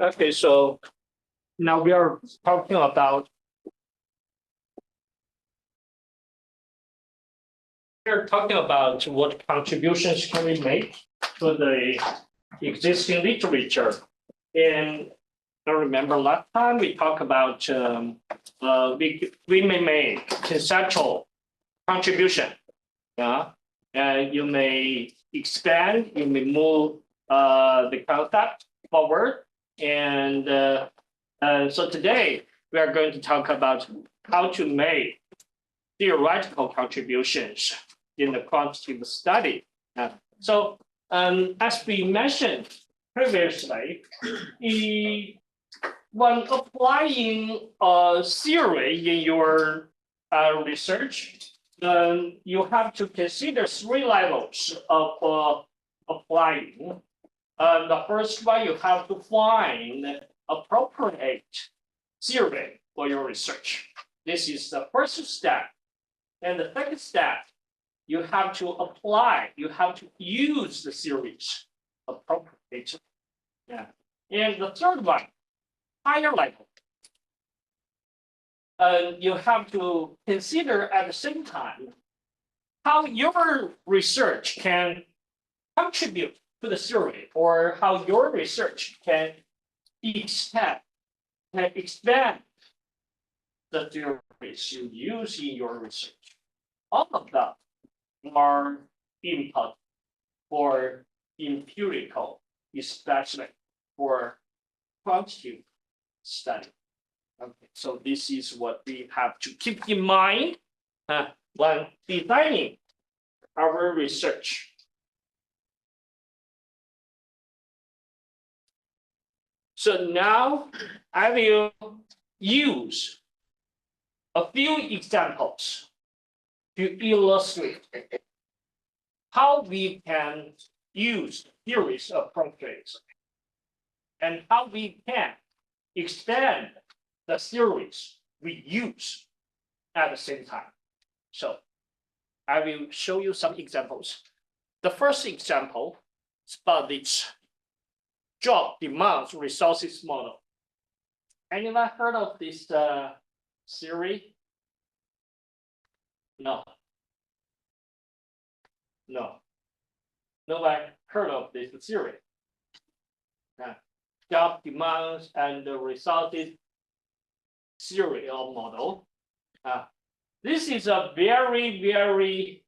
Okay, so now we are talking about what contributions can we make to the existing literature. And I remember last time we talked about we may make conceptual contribution. Yeah, and you may expand, you may move the concept forward, and so today we are going to talk about how to make theoretical contributions in the quantitative study. So as we mentioned previously, when applying a theory in your research, you have to consider 3 levels of applying. The first one, you have to find appropriate theory for your research. This is the first step. And the second step, you have to apply, you have to use the theories appropriately. Yeah. And the third one, higher level. You have to consider at the same time how your research can contribute to the theory, or how your research can expand the theories you use in your research. All of them are input for empirical, especially for quantitative study. Okay, so this is what we have to keep in mind when designing our research. So now I will use a few examples to illustrate how we can use theories appropriately and how we can extend the theories we use at the same time. So I will show you some examples. The first example is about this job demands resources model. Anyone heard of this theory? No. Nobody heard of this theory. Job demands and the resources theory or model. This is a very, very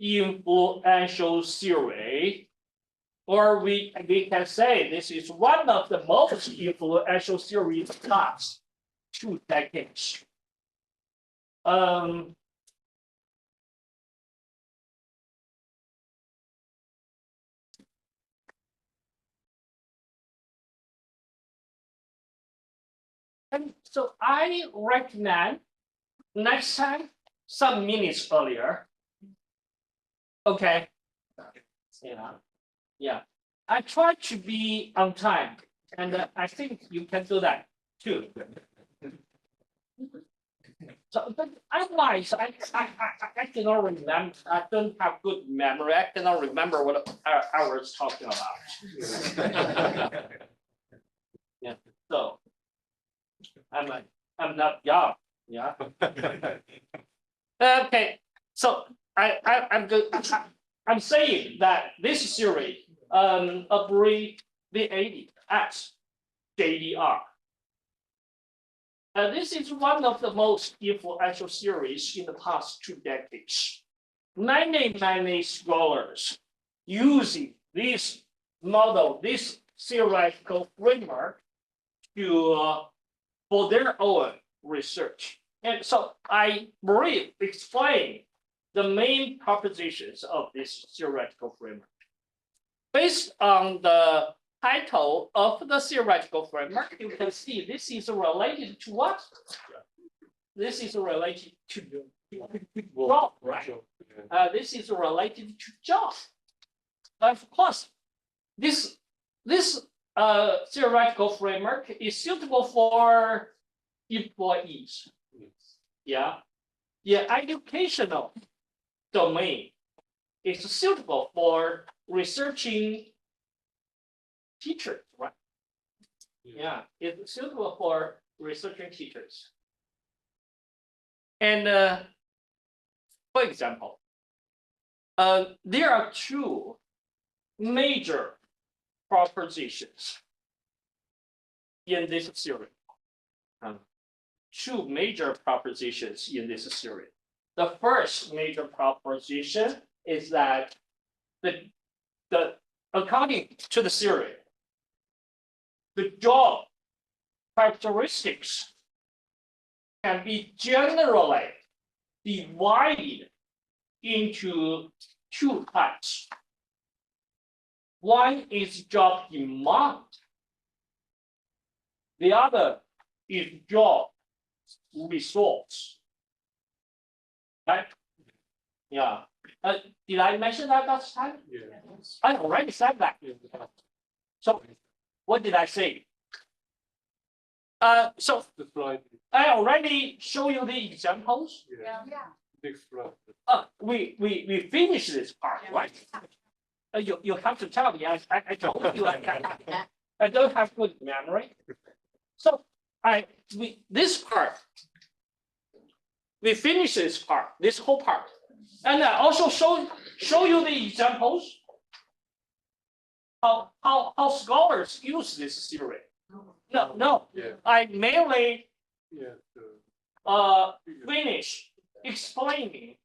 influential theory, or we can say this is one of the most influential theories of the last 2 decades. And so I recommend next time, some minutes earlier. Okay. Yeah. I try to be on time, and I think you can do that too. So, but otherwise, I cannot remember. I don't have good memory. I cannot remember what I was talking about. Yeah. So I'm not young. Yeah. Okay. So I'm saying that this theory abbreviated as JDR. This is one of the most influential theories in the past 2 decades. Many scholars using this model, this theoretical framework to for their own research. And so I briefly explain the main propositions of this theoretical framework. Based on the title of the theoretical framework, you can see this is related to what? This is related to job, right? This is related to job. Of course, this theoretical framework is suitable for employees. Yeah, the educational domain is suitable for researching teachers, right? Yeah, it's suitable for researching teachers. And for example, there are two major propositions in this theory. Two major propositions in this theory. The first major proposition is that according to the theory, the job characteristics can be generally divided into two types. One is job demand. The other is job resource. Right? Yeah. Did I mention that last time? Yes. I already said that. So what did I say? So The slide. I already show you the examples. Yeah. Next slide. We finished this part, right? You have to tell me. I told you I don't have good memory. So this part, we finish this part, this whole part, and I also show you the examples how scholars use this theory. No. Yeah. I mainly Yeah. finish explaining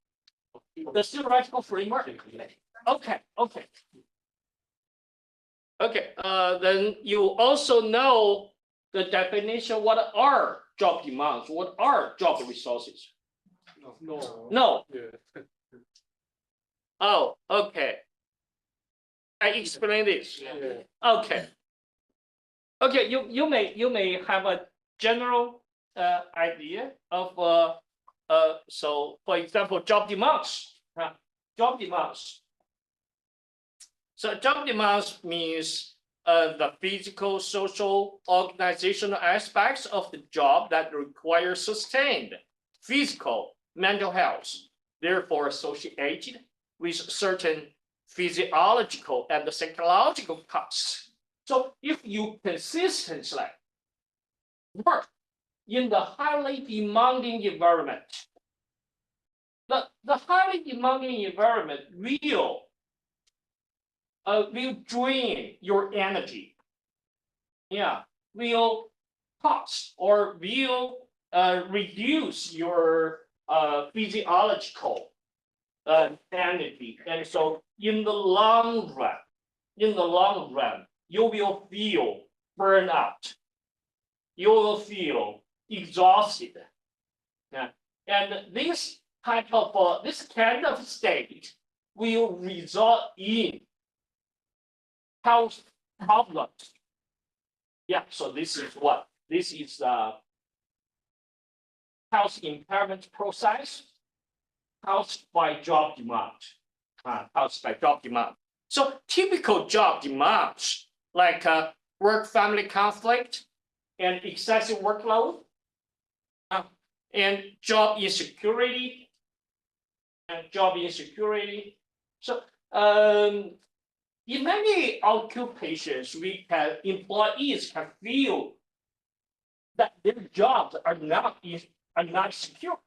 the theoretical framework. Okay. Then you also know the definition. What are job demands? What are job resources? No. Yeah. Oh, okay. I explain this. Yeah. Okay. You may have a general idea of so for example job demands. Job demands. So job demands means the physical, social, organizational aspects of the job that require sustained physical, mental health, therefore associated with certain physiological and psychological costs. So if you consistently work in the highly demanding environment, the highly demanding environment will drain your energy. Yeah, will cost or will reduce your physiological energy, and so in the long run, you will feel burnout. You will feel exhausted. Yeah. And this kind of state will result in health problems. Yeah, so this is what? This is the health impairment process caused by job demand. So typical job demands like work-family conflict and excessive workload and job insecurity. So in many occupations, employees can feel that their jobs are not secure.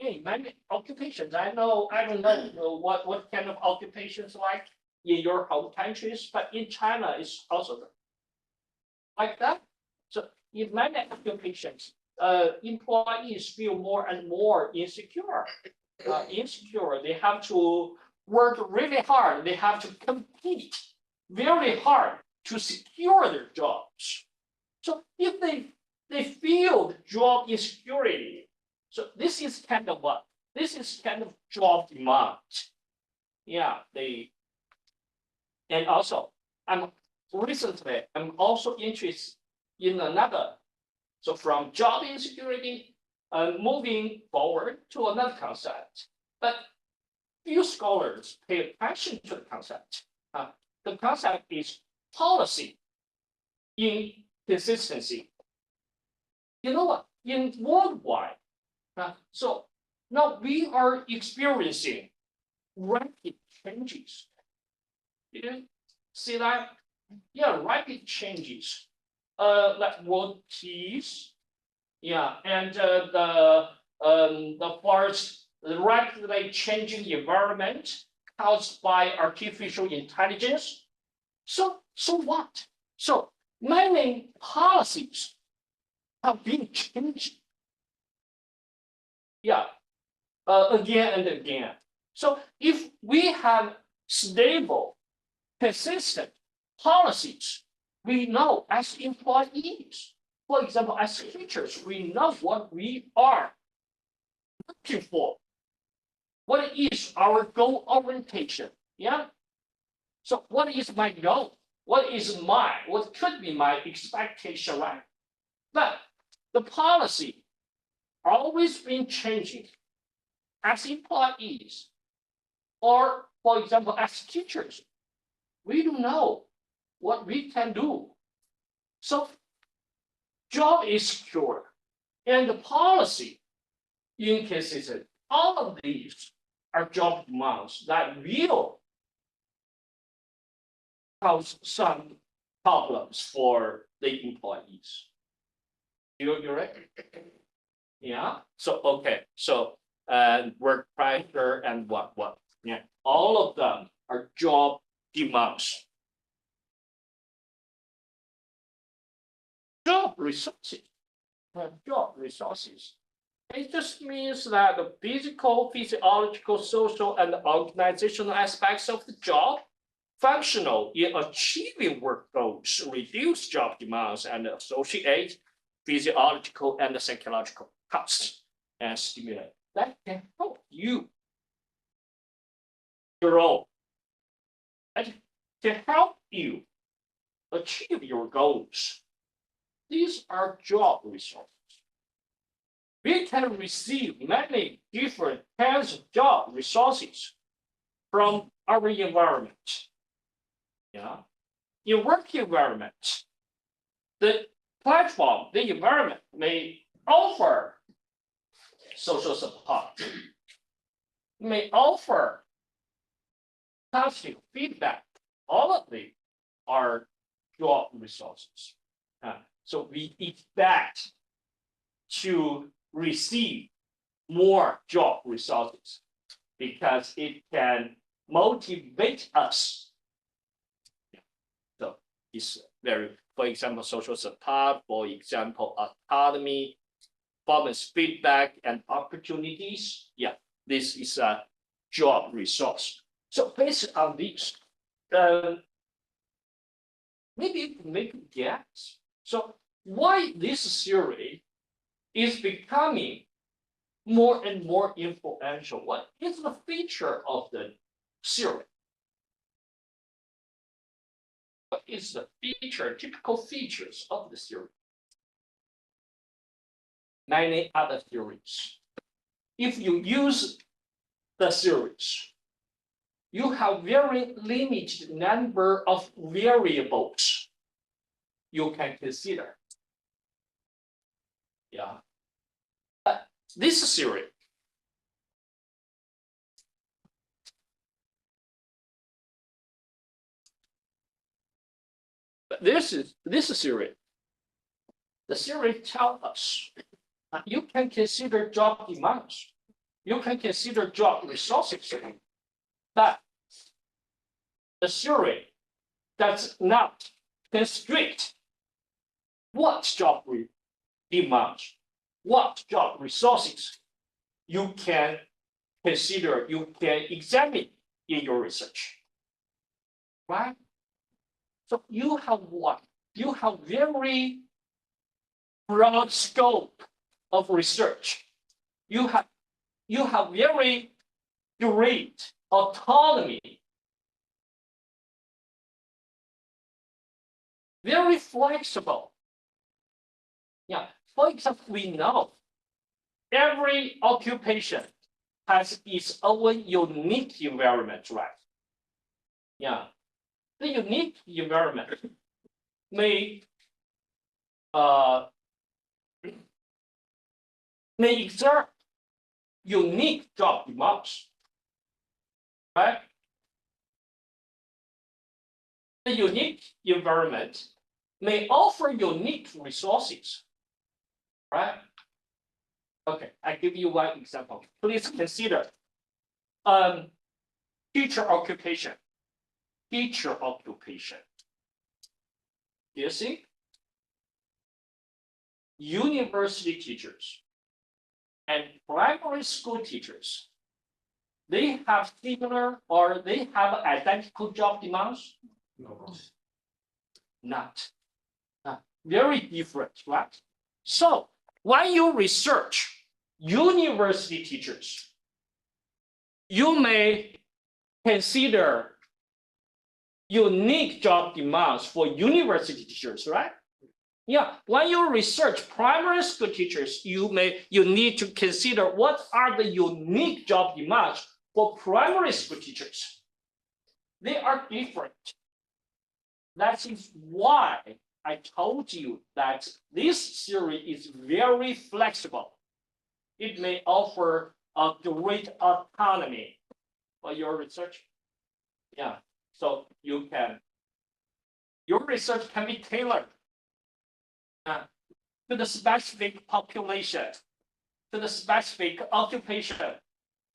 In many occupations, I don't know what kind of occupations like in your home countries, but in China it's also like that. So in many occupations, employees feel more and more insecure. They have to work really hard. They have to compete very hard to secure their jobs. So if they feel job insecurity, so this is kind of what? this is kind of job demand. Yeah, and also I'm also interested in another. So from job insecurity, moving forward to another concept, but few scholars pay attention to the concept. The concept is policy inconsistency. You know what? In worldwide, so now we are experiencing rapid changes. You see that? Yeah, rapid changes. Like world peace, yeah, and the first the rapidly changing environment caused by artificial intelligence. So what? So many policies have been changed. Yeah, again and again. So if we have stable, consistent policies, we know as employees, for example, as teachers, we know what we are looking for. What is our goal orientation? Yeah. So what is my goal? What could be my expectation, right? But the policy always been changing as employees, or for example, as teachers. We don't know what we can do. So job is secure and the policy inconsistent. All of these are job demands that will cause some problems for the employees. You're right? Yeah. So okay. So work pressure and what? Yeah. All of them are job demands. Job resources. Job resources. It just means that the physical, physiological, social, and organizational aspects of the job functional in achieving work goals, reduce job demands, and associate physiological and psychological costs and stimuli that can help you grow and can help you achieve your goals. These are job resources. We can receive many different kinds of job resources from our environment. Yeah. In work environment, the platform, the environment may offer social support, may offer positive feedback. All of them are job resources. So we expect to receive more job resources because it can motivate us. So it's very, for example, social support, for example, autonomy, performance feedback, and opportunities. Yeah, this is a job resource. So based on this, maybe you can make a guess. So why this theory is becoming more and more influential? What is the feature of the theory? What is the feature, typical features of the theory? Many other theories. If you use the theories, you have very limited number of variables you can consider. Yeah. But this theory this theory. The theory tells us you can consider job demands, you can consider job resources, but the theory does not constrict what job demands, what job resources you can consider, you can examine in your research, right? So you have what? You have very broad scope of research. You have you have very great autonomy, very flexible. Yeah, for example, we know every occupation has its own unique environment, right? Yeah, the unique environment may may exert unique job demands, right? The unique environment may offer unique resources, right? Okay, I give you one example. Please consider teacher occupation. Teacher occupation. Do you see? University teachers and primary school teachers, they have similar or they have identical job demands? No. Not. Very different, right? So when you research university teachers, you may consider unique job demands for university teachers, right? Yeah, when you research primary school teachers, you need to consider what are the unique job demands for primary school teachers. They are different. That is why I told you that this theory is very flexible. It may offer a great autonomy for your research. Yeah, so your research can be tailored to the specific population, to the specific occupation,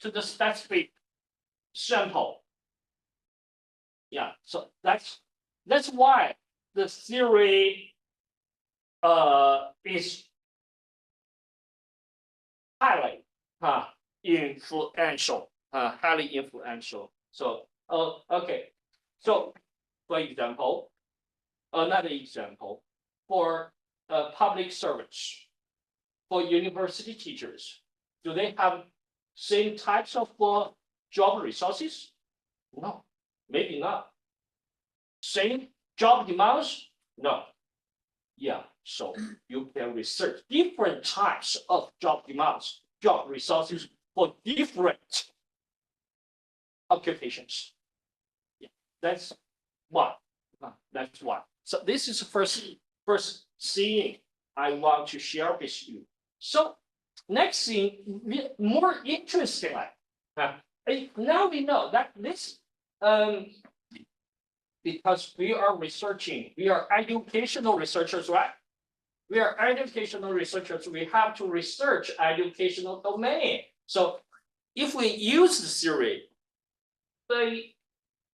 to the specific sample. Yeah, so that's why the theory is highly influential, highly influential. So, okay. So, for example, another example for public servants, for university teachers, do they have same types of job resources? No, maybe not. Same job demands? No. Yeah, so you can research different types of job demands, job resources for different occupations. Yeah, that's one. That's one. So this is first thing I want to share with you. So next thing, more interesting. Now we know that this because we are researching, we are educational researchers, right? We are educational researchers. We have to research educational domain. So if we use the theory,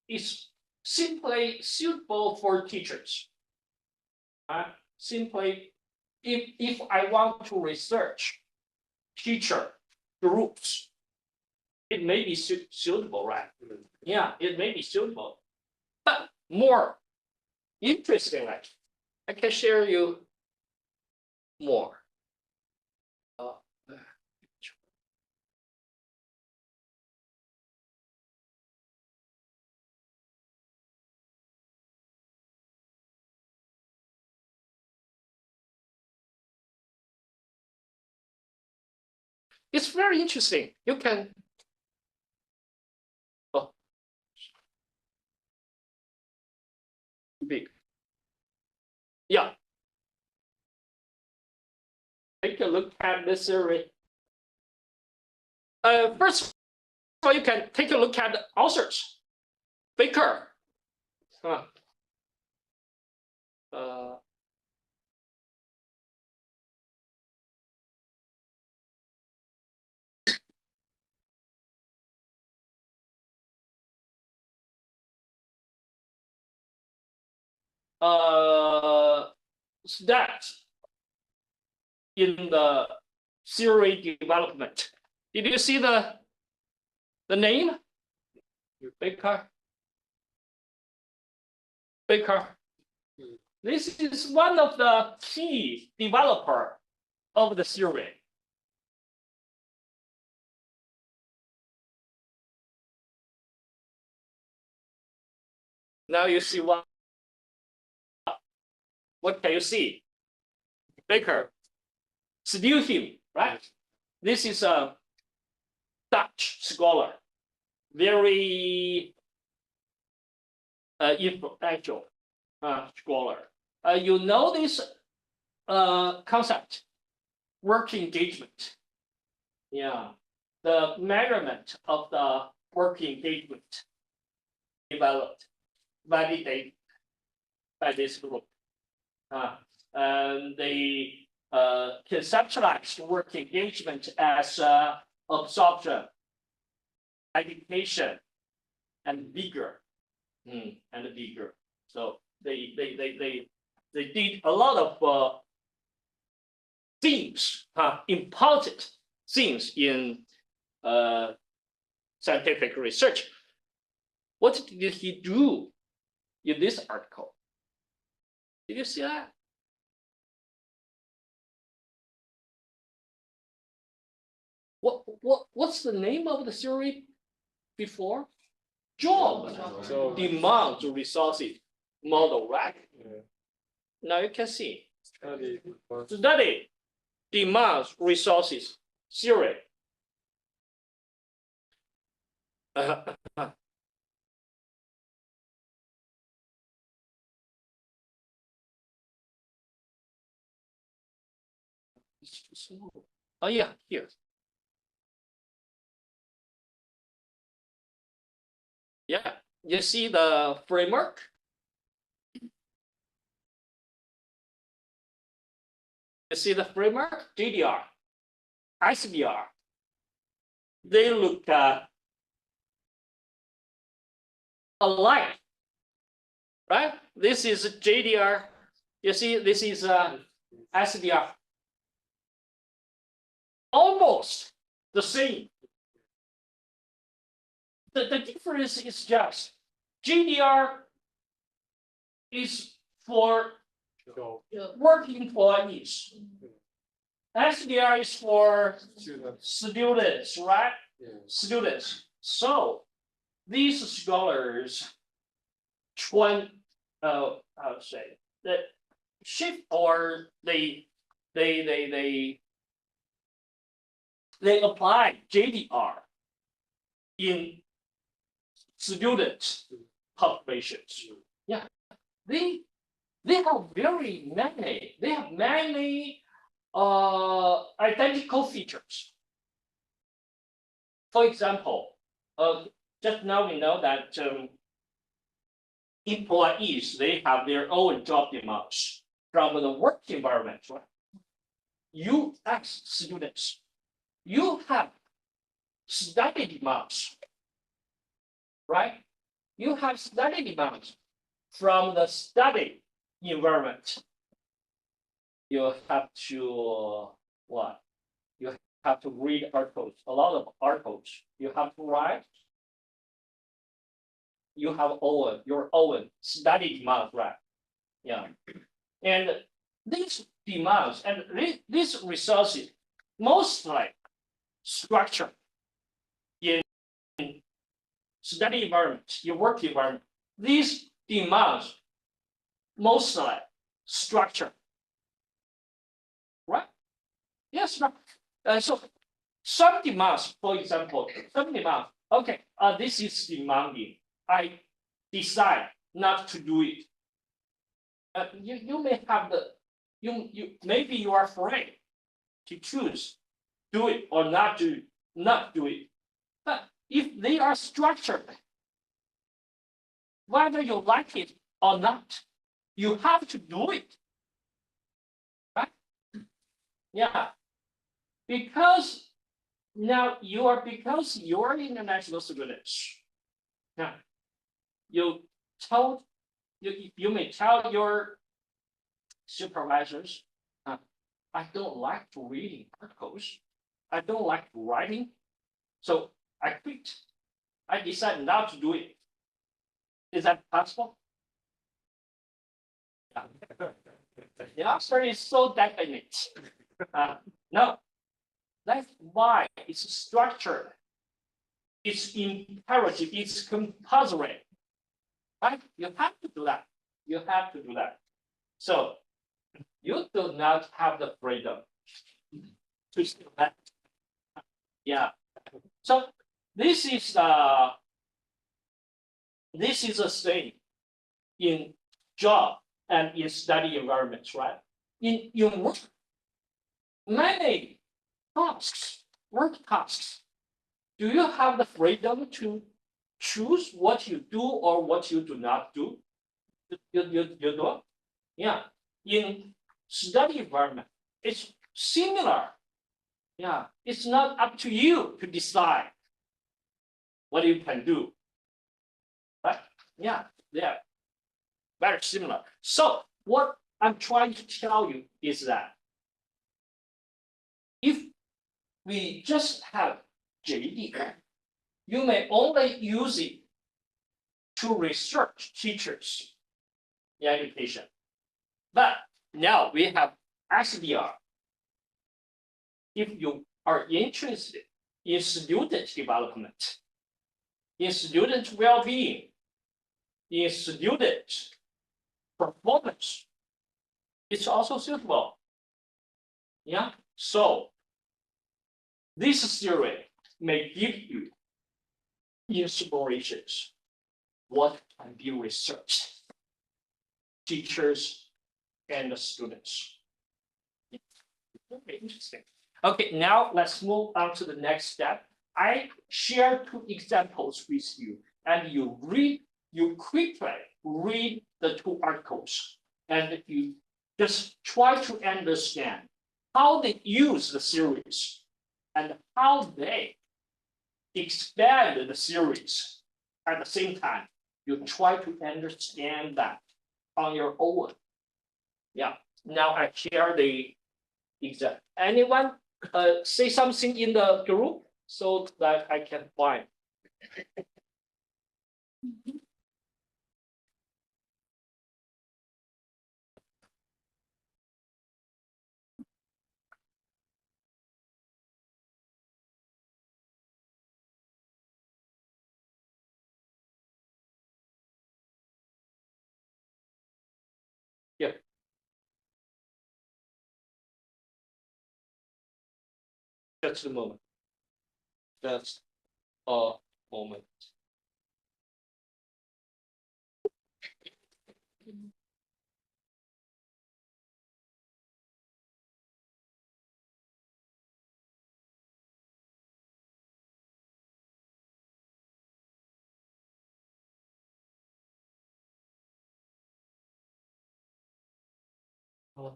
it's simply suitable for teachers. Simply, if I want to research teacher groups, it may be suitable, right? Yeah, it may be suitable. But more interestingly, I can share you more. It's very interesting. You can. Oh, big. Yeah. Take a look at this theory. First of all, you can take a look at the authors. Baker. That in the theory development. Did you see the name? Baker. Baker. This is one of the key developer of the theory. Now you see what? What can you see? Baker. Still him, right? This is a Dutch scholar, very influential scholar. You know this concept, work engagement. Yeah, the measurement of the work engagement developed, validated by this group. And they conceptualized work engagement as absorption, education, and bigger, and bigger. So they did a lot of things, important things in scientific research. What did he do in this article? Did you see that? What's the name of the theory before? Job demand resources model, right? Yeah. Now you can see Study. study demands resources theory. It's too small. Oh yeah, here. Yeah, you see the framework? You see the framework? GDR, SDR. They look alike, right? This is JDR. You see, this is SDR. Almost the same. The difference is just GDR is for Job. working employees. SDR is for Students. students, right? Yeah. Students. So these scholars how to say that shift, or they apply JDR in student populations. Yeah, they have very many. They have many identical features. For example, just now we know that employees, they have their own job demands from the work environment, right? You as students, you have study demands, right? You have study demands from the study environment. You have to what? You have to read articles, a lot of articles. You have to write. You have your own study demands, right? Yeah. And these demands and these resources mostly structured in study environment, your work environment. These demands mostly structured, right? Yes, right. So some demands, for example, some demands. Okay, this is demanding. I decide not to do it. You may have maybe you are afraid to choose do it or not do it. But if they are structured, whether you like it or not, you have to do it, right? Yeah, because you're international students. Yeah, you may tell your supervisors, I don't like reading articles. I don't like writing. So I quit. I decide not to do it. Is that possible? The answer is so definite. No, that's why it's structured. It's imperative. It's compulsory. right? You have to do that. You have to do that. So you do not have the freedom to select. Yeah. So this is a thing in job and in study environments, right? In your work, many tasks, work tasks, do you have the freedom to choose what you do or what you do not do? You do? Yeah. In study environment, it's similar. Yeah. It's not up to you to decide what you can do. Right? Yeah. Yeah. Very similar. So what I'm trying to tell you is that if we just have JD, you may only use it to research teachers in education. But now we have SDR. If you are interested in student development, in student well-being, in student performance, it's also suitable. Yeah. So this theory may give you inspirations. What can be researched? Teachers and the students. Very interesting. Okay, now let's move on to the next step. I share two examples with you, and you quickly read the two articles, and you just try to understand how they use the series and how they expand the series. At the same time, you try to understand that on your own. Yeah. Now I share the example. Anyone say something in the group so that I can find. Yeah. Just a moment. Just a moment. What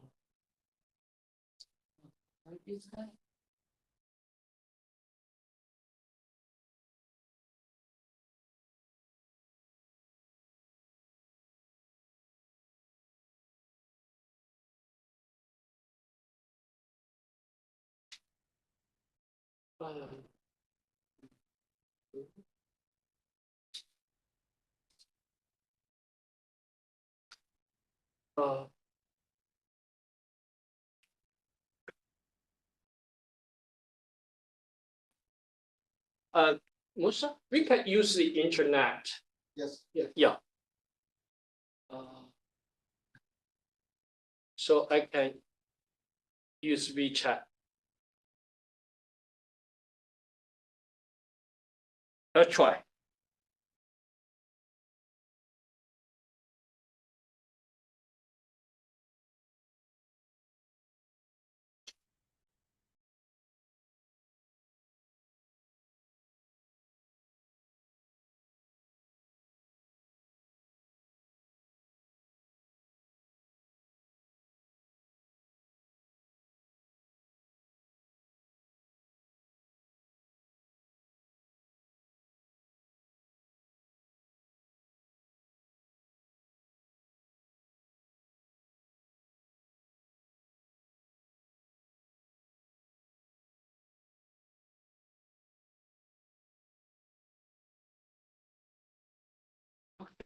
is that? Uh, Musa, we can use the internet. Yes. Yeah. So I can use WeChat. Let's try.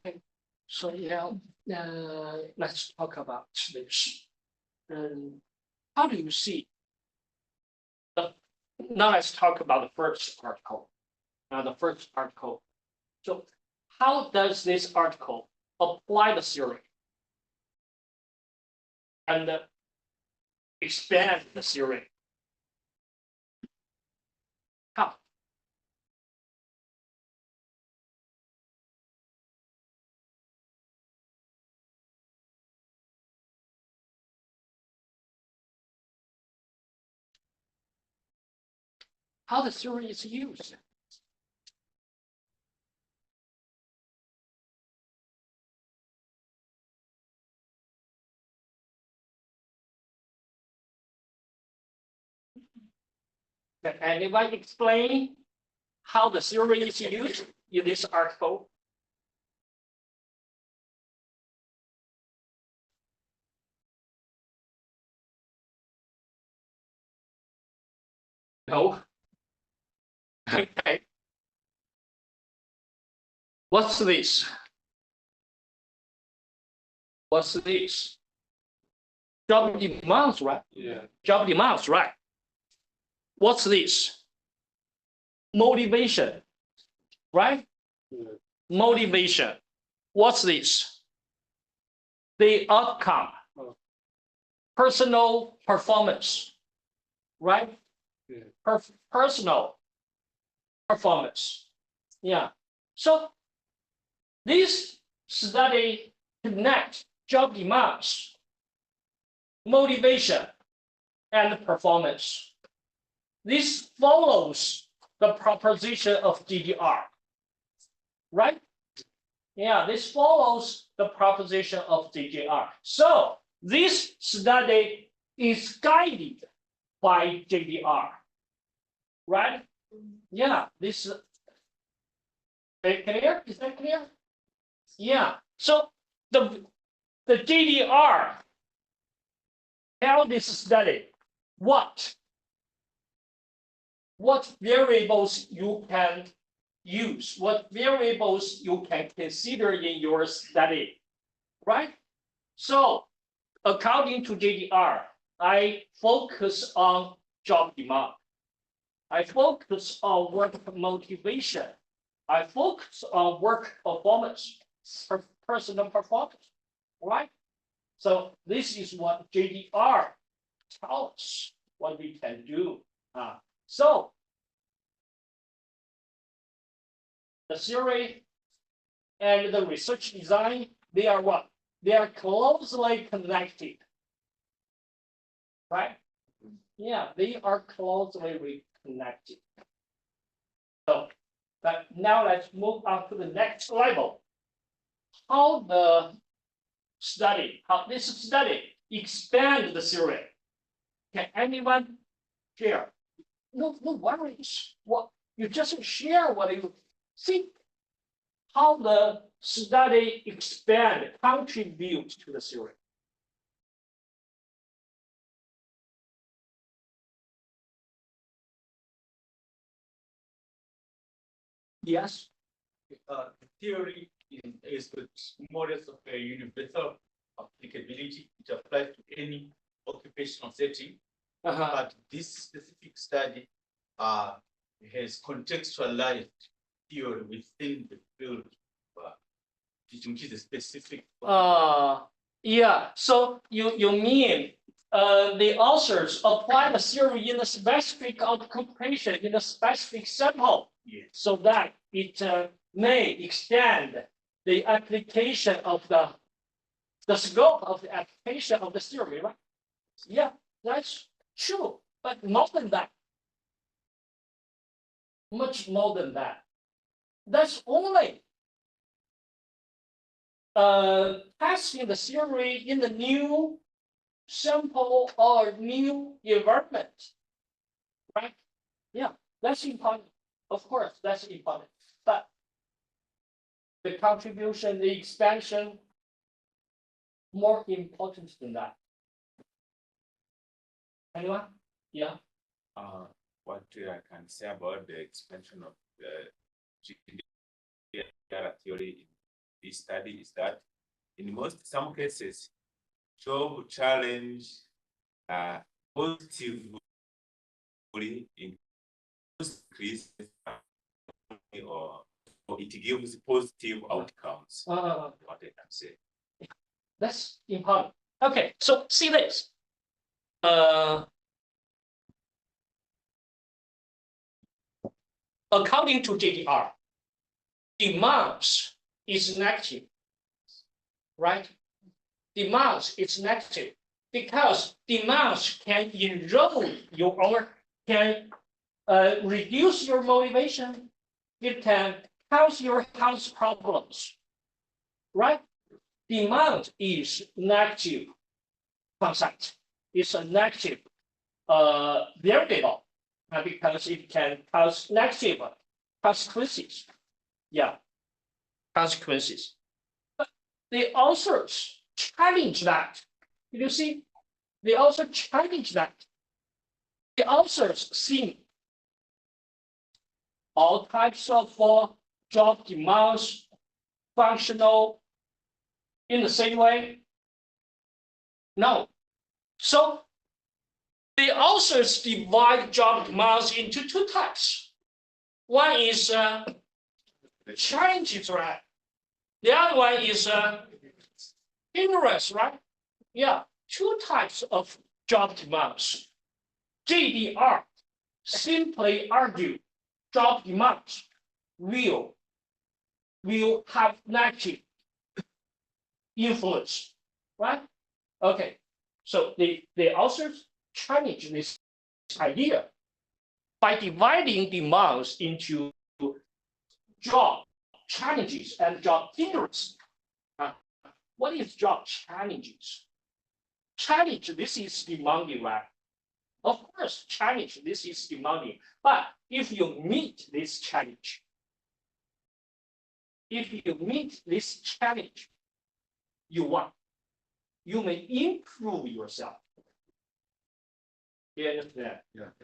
Okay. So yeah, let's talk about this. How do you see? Now let's talk about the first article. The first article. So how does this article apply the theory and expand the theory? How? How the theory is used? Can anybody explain how the theory is used in this article? No. Okay. What's this? What's this? Job demands, right? Yeah. Job demands, right? What's this? Motivation, right? Yeah. Motivation. What's this? The outcome. Oh. Personal performance, right? Yeah. Personal performance. Yeah. So this study connect job demands, motivation, and performance. This follows the proposition of GDR, right? Yeah, this follows the proposition of GDR. So this study is guided by JDR, right? Yeah, this clear? Is that clear? Yeah. So the JDR tell this study what variables you can use, what variables you can consider in your study, right? So according to JDR, I focus on job demand. I focus on work motivation. I focus on work performance, personal performance, right? So this is what JDR tells us what we can do. So the theory and the research design, they are what? They are closely connected, right? Yeah, they are closely connected. So, but now let's move on to the next level. How this study expand the theory? Can anyone share? No worries. What you just share what you see. How the study expand, contribute to the theory. Yes. The theory is the models of a universal applicability. It applies to any occupational setting. But this specific study has contextualized theory within the field, which is a specific. Yeah. So you mean the authors apply the theory in a specific occupation, in a specific sample, Yes. so that it may extend the application of the scope of the application of the theory, right? Yeah, that's true, but more than that, much more than that. That's only testing the theory in the new sample or new environment, right? Yeah, that's important. Of course, that's important. But the contribution, the expansion, more important than that. Anyone? Yeah. What I can say about the expansion of the GDR theory in this study is that in some cases, job challenge positively increase or it gives positive outcomes. What I can say. That's important. Okay, so see this. According to JDR, demands is negative, right? Demands is negative because demands can erode your can reduce your motivation. It can cause your health problems, right? Demand is negative concept. It's a negative variable because it can cause negative consequences. Yeah, consequences. But the authors challenge that. You see, they also challenge that. The authors see all types of job demands functional in the same way. No. So the authors divide job demands into two types. One is challenges, right? The other one is hindrance, right? Yeah, two types of job demands. JDR simply argue job demands will have negative influence, right? Okay, so the authors challenge this idea by dividing demands into job challenges and job hindrance. What is job challenges? Challenge, this is demanding, right? Of course, challenge, this is demanding. But if you meet this challenge, you want, you may improve yourself. You understand?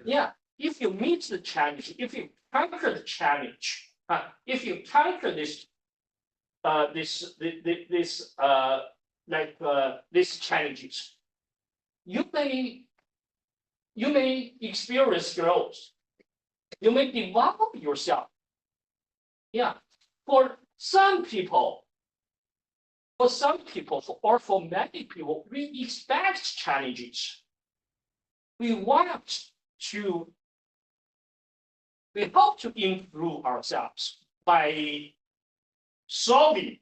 Yeah. If you meet the challenge, if you conquer the challenge, if you conquer these challenges, you may experience growth. You may develop yourself. Yeah. For some people, or for many people, we expect challenges. We hope to improve ourselves by solving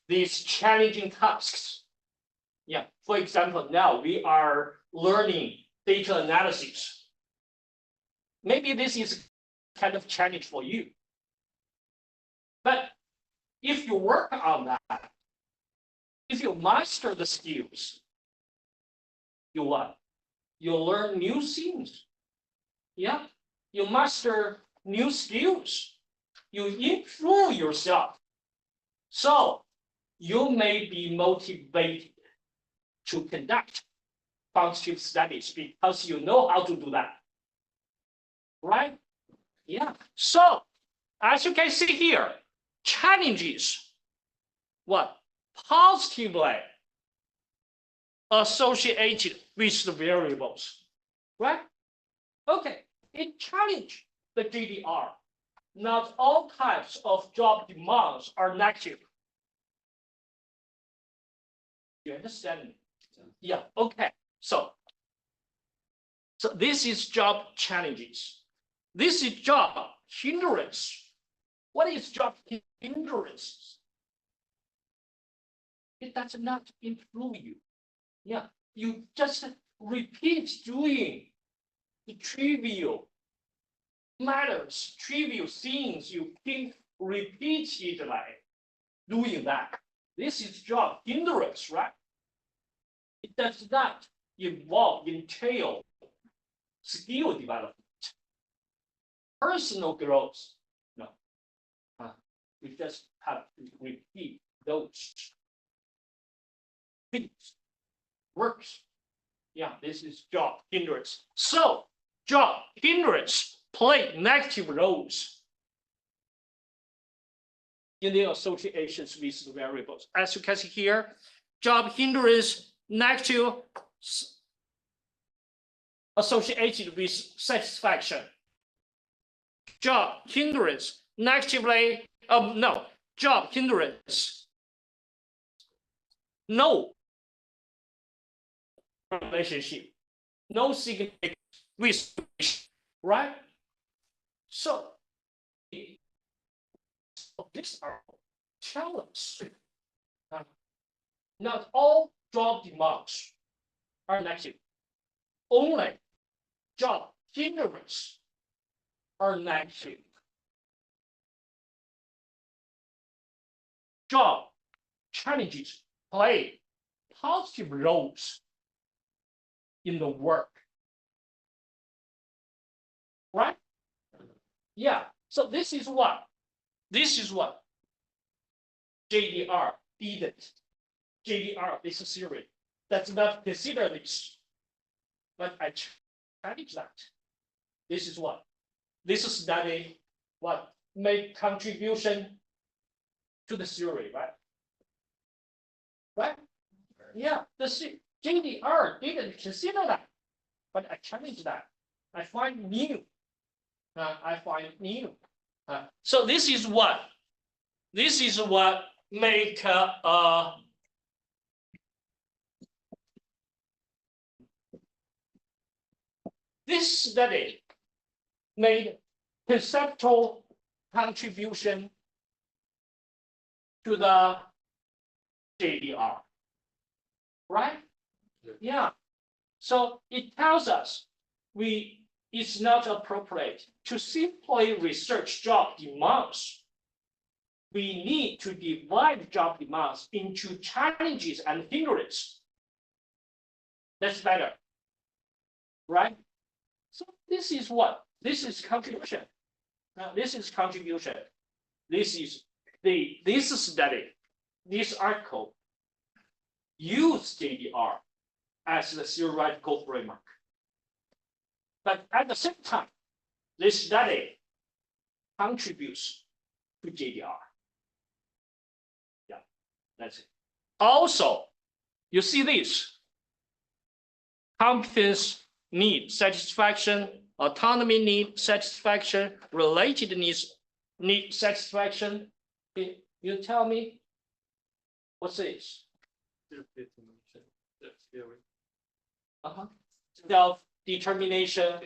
these challenging tasks. Yeah, for example, now we are learning data analysis. Maybe this is kind of challenge for you. But if you work on that, if you master the skills, you what? You learn new things. Yeah, you master new skills. You improve yourself. So you may be motivated to conduct quantitative studies because you know how to do that. Right? Yeah. So as you can see here, challenges, what? Positively associated with the variables. Right? Okay. It challenges the GDR. Not all types of job demands are negative. You understand me? Yeah, okay. So this is job challenges. This is job hindrance. What is job hindrance? It does not improve you. Yeah, you just repeat doing the trivial matters, trivial things. You keep repeatedly doing that. This is job hindrance, right? It does not entail skill development, personal growth. No, we just have to repeat those things, works. Yeah, this is job hindrance. So job hindrance play negative roles in the associations with the variables. As you can see here, job hindrance negative associated with satisfaction. Job hindrance negatively no, job hindrance. No relationship, no significant with, right? So these are challenges. Not all job demands are negative. Only job hindrance are negative. Job challenges play positive roles in the work. Right? Yeah. So this is what JDR didn't. JDR is a theory does not consider this. But I challenge that. This is what? This study what made contribution to the theory, right? Right? Yeah, the JDR didn't consider that, but I challenge that. I find new. I find new. So this is what make this study made conceptual contribution to the JDR, right? Yeah. So it tells us it's not appropriate to simply research job demands. We need to divide job demands into challenges and hindrances. That's better, right? So this is what? This is contribution. This is contribution. This is this study, this article use JDR as the theoretical framework. But at the same time, this study contributes to JDR. Yeah, that's it. Also, you see this competence need satisfaction, autonomy need satisfaction, related needs need satisfaction. You tell me, what's this? Theory. Self-determination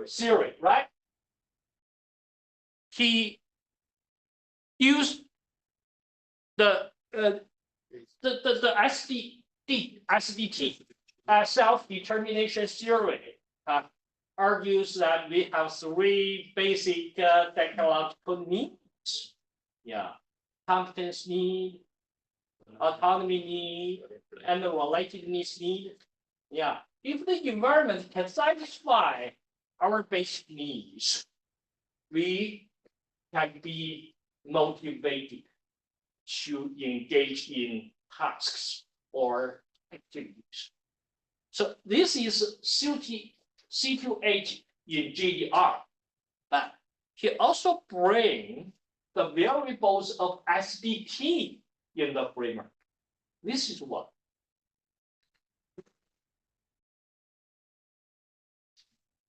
theory, right? He used the SDT self-determination theory argues that we have three basic technological needs. Yeah, competence need, autonomy need, and the relatedness need. Yeah, if the environment can satisfy our basic needs, we can be motivated to engage in tasks or activities. So this is C2H in JDR, but he also brings the variables of SDT in the framework. This is what?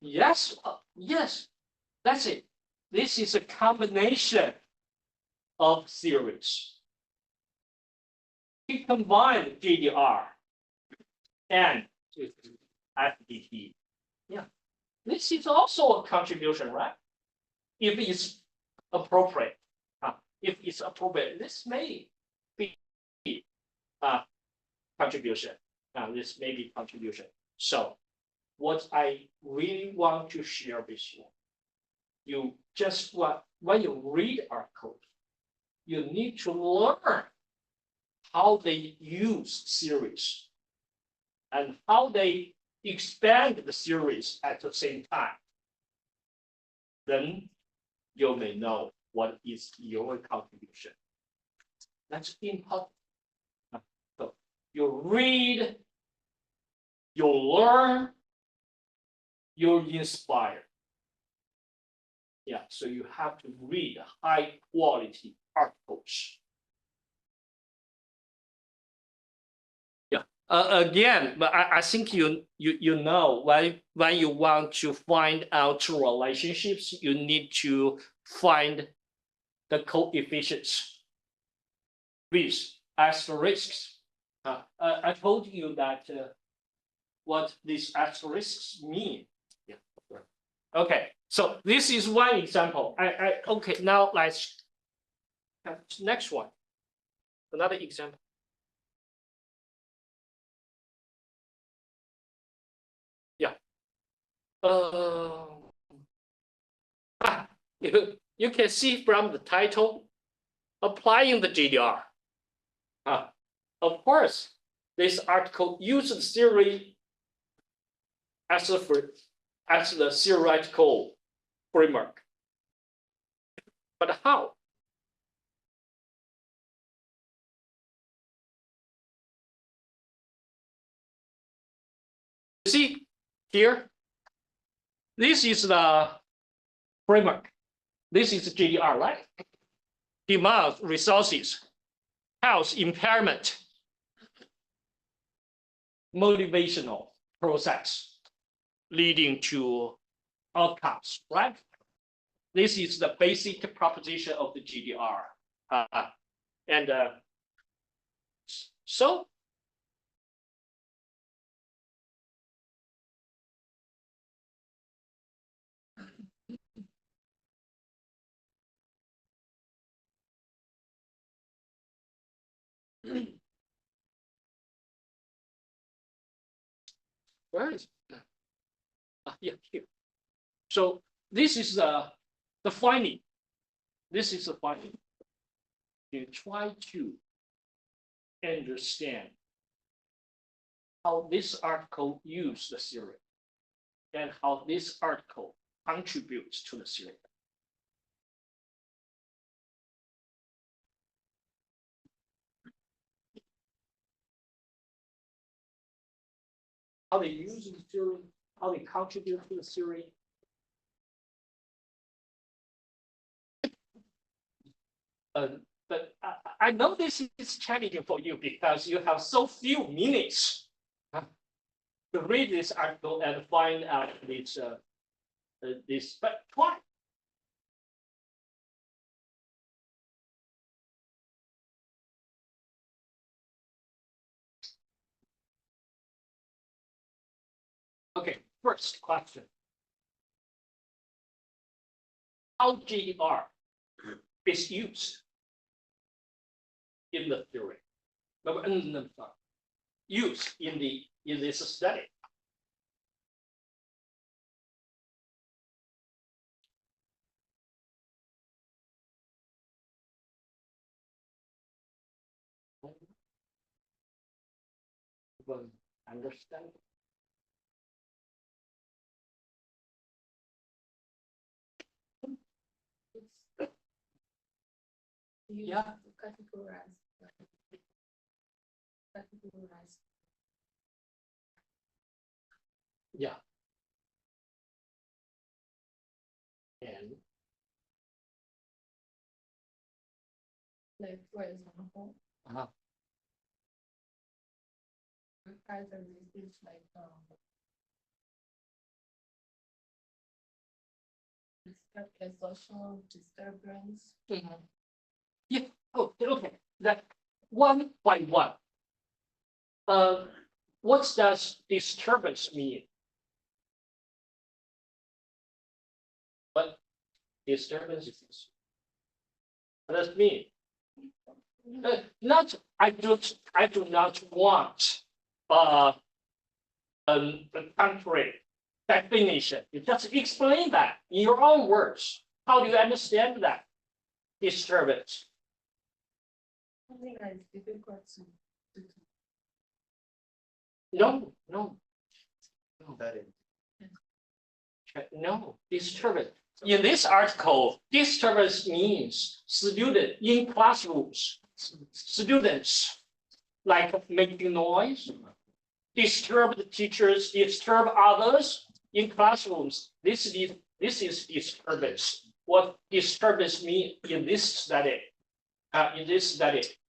Yes, yes, that's it. This is a combination of theories. He combined JDR and SDT. Yeah, this is also a contribution, right? If it's appropriate, this may be contribution. This may be contribution. So, what I really want to share with you, when you read our code, you need to learn how they use series and how they expand the series at the same time. Then you may know what is your contribution. That's important. So you read, you learn, you inspire. Yeah, so you have to read high quality articles. Yeah, again, but I think you know when you want to find out relationships, you need to find the coefficients with asterisks. I told you that what these asterisks mean. Yeah. Okay, so this is one example. Okay, now let's have next one. Another example. Yeah. You can see from the title, applying the GDR. Of course, this article uses theory as the theoretical framework. But how? You see here, this is the framework. This is GDR, right? Demand, resources, health, impairment, motivational process leading to outcomes, right? This is the basic proposition of the GDR. So where is it? Yeah, here. So this is the finding. This is the finding. You try to understand how this article uses the theory and how this article contributes to the theory. How they use the theory, how they contribute to the theory. But I know this is challenging for you because you have so few minutes to read this article and find out this. But try. Okay, first question. How GR is used in the theory? Used in this study. Understand? Yeah. Categorize. Yeah. And Like for example, either this is like a social disturbance. yeah. Oh, okay. That one by one. What does disturbance mean? What disturbance is? What does it mean? Not I do not want a contrary definition. You just explain that in your own words. How do you understand that disturbance? Something that is difficult to do. No. No, disturbance. In this article, disturbance means student in classrooms, students like making noise, disturb the teachers, disturb others in classrooms. This is disturbance. What disturbance mean in this study?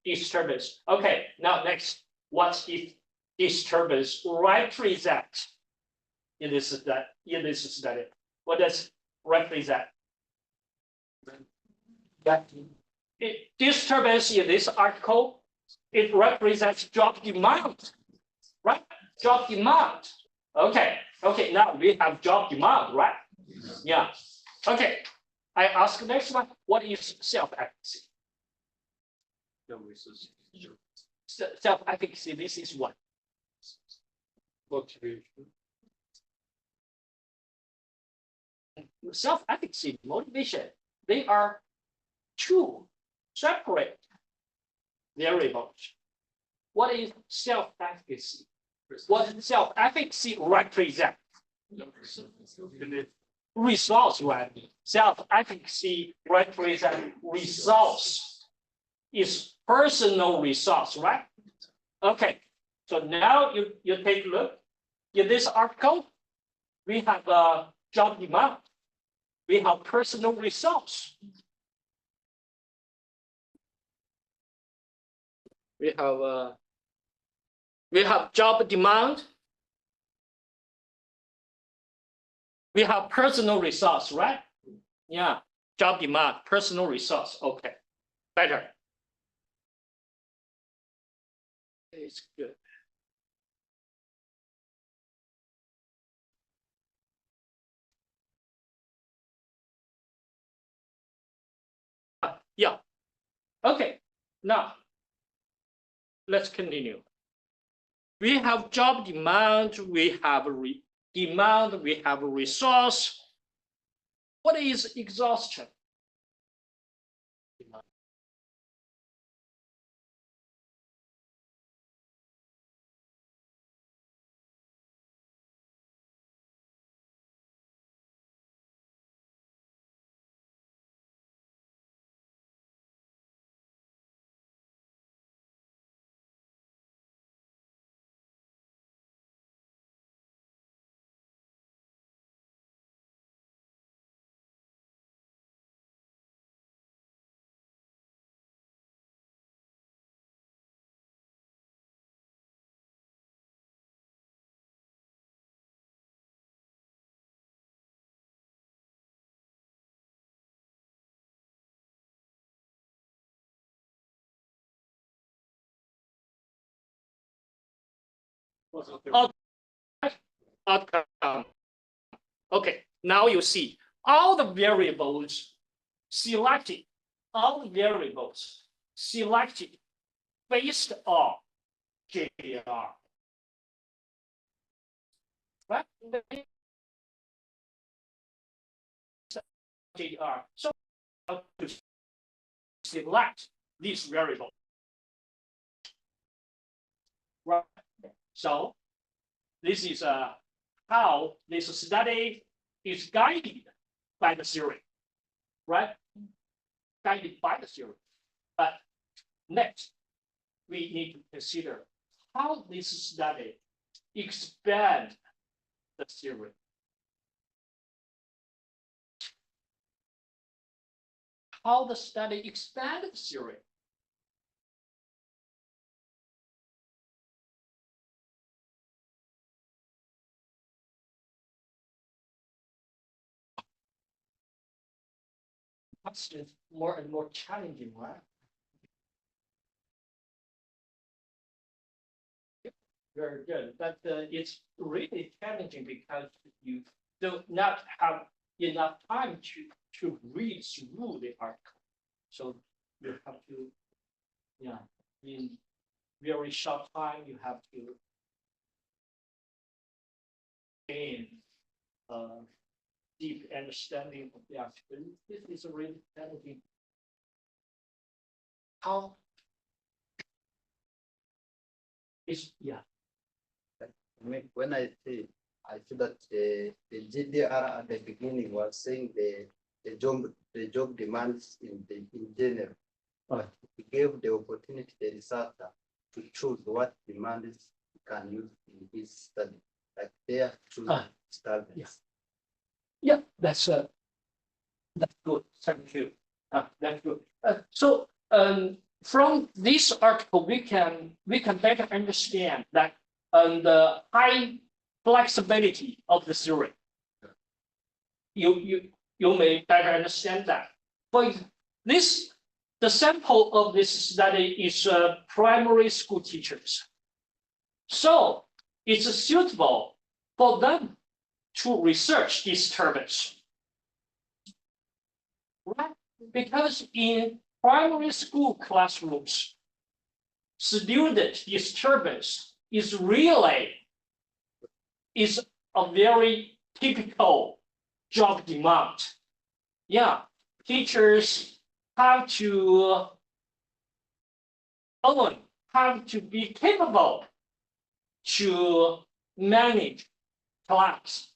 Disturbance. Okay, now next, what is disturbance represent in this study? What does represent? that disturbance in this article, it represents job demand, right? Job demand. Okay, now we have job demand, right? Yeah. Okay. I ask next one, what is self-efficacy? Self-efficacy, this is what? Motivation. Self-efficacy, motivation, they are two separate variables. What is self-efficacy? What self-efficacy represent? Results, right? Self-efficacy represent results. Is personal results, right? Okay. So now you take a look. In this article, we have a job demand. We have personal results. We have job demand. We have personal results, right? Yeah, job demand, personal results. Okay, better. It's good. Yeah. Okay. Now, let's continue. We have job demand. We have demand. We have a resource. What is exhaustion? Outcome. Okay, now you see all the variables selected, based on JR. Right? JR. So to select this variable. Right. So this is how this study is guided by the theory, right? Guided by the theory. But next, we need to consider how this study expand the theory. How the study expand the theory. Questions more and more challenging, right? Very good, but it's really challenging because you do not have enough time to read through the article. So you have to, yeah, in very short time, you have to gain deep understanding of the article. This is a really challenging. How is, yeah. When I see that the GDR at the beginning was saying the job demands in general, but it gave the opportunity to the researcher to choose what demands he can use in his study, like their choosing studies. Yeah, that's good. Thank you. That's good. So from this article, we can better understand that the high flexibility of the theory. You may better understand that. The sample of this study is primary school teachers. So it's suitable for them to research disturbance. Right? Because in primary school classrooms, student disturbance is a very typical job demand. Yeah, teachers have to be capable to manage class,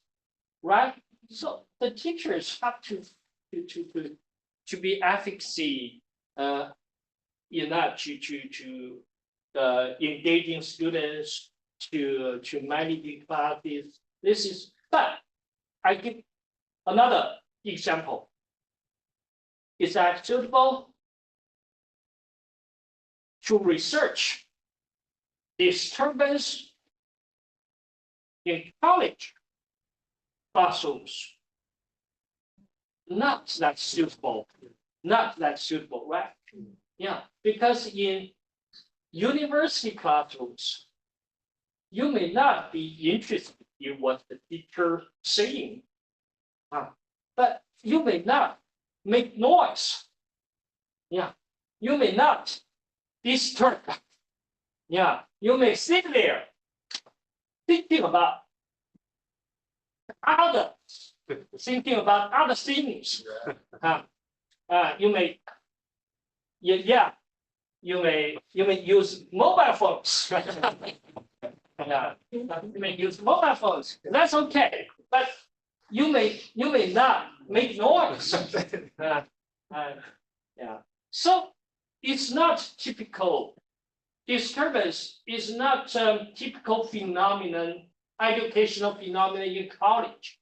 right? So the teachers have to be efficacy enough to engaging students to managing classes. But I give another example. Is that suitable to research disturbance in college classrooms? Not that suitable. Not that suitable, right? Yeah, because in university classrooms, you may not be interested in what the teacher saying, but you may not make noise. Yeah, you may not disturb. Yeah, you may sit there thinking about other things. You may, you may use mobile phones. Yeah, you may use mobile phones. That's okay, but you may not make noise. Yeah. So it's not typical. Disturbance is not typical phenomenon, educational phenomenon in college,